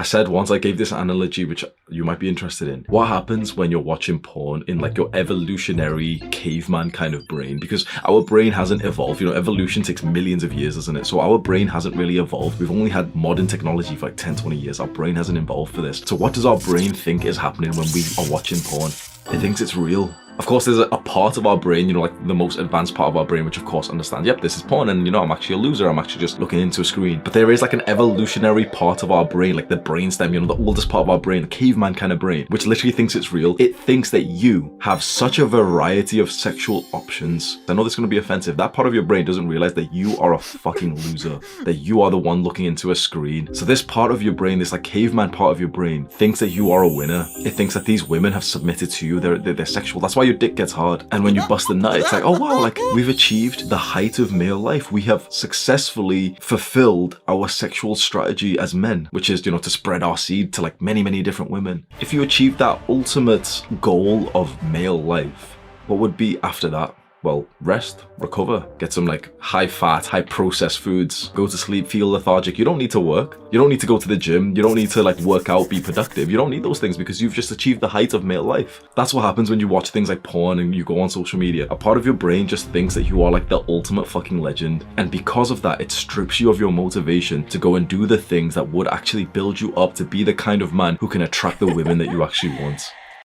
I said once, I gave this analogy, which you might be interested in. What happens when you're watching porn in like your evolutionary caveman kind of brain? Because our brain hasn't evolved. You know, evolution takes millions of years, doesn't it? So our brain hasn't really evolved. We've only had modern technology for like 10, 20 years. Our brain hasn't evolved for this. So what does our brain think is happening when we are watching porn? It thinks it's real. Of course, there's a part of our brain, you know, like the most advanced part of our brain, which of course understands, yep, this is porn, and you know, I'm actually a loser, I'm actually just looking into a screen. But there is like an evolutionary part of our brain, like the brainstem, you know, the oldest part of our brain, the caveman kind of brain, which literally thinks it's real. It thinks that you have such a variety of sexual options. I know this is going to be offensive. That part of your brain doesn't realize that you are a fucking loser, that you are the one looking into a screen. So this part of your brain, this like caveman part of your brain, thinks that you are a winner. It thinks that these women have submitted to you, they're sexual. That's why your dick gets hard. And when you bust a nut, it's like, oh wow, like we've achieved the height of male life. We have successfully fulfilled our sexual strategy as men, which is, you know, to spread our seed to like many, many different women. If you achieve that ultimate goal of male life, what would be after that? Well, rest, recover, get some like high fat, high processed foods, go to sleep, feel lethargic. You don't need to work. You don't need to go to the gym. You don't need to like work out, be productive. You don't need those things because you've just achieved the height of male life. That's what happens when you watch things like porn and you go on social media. A part of your brain just thinks that you are like the ultimate fucking legend. And because of that, it strips you of your motivation to go and do the things that would actually build you up to be the kind of man who can attract the women that you actually want.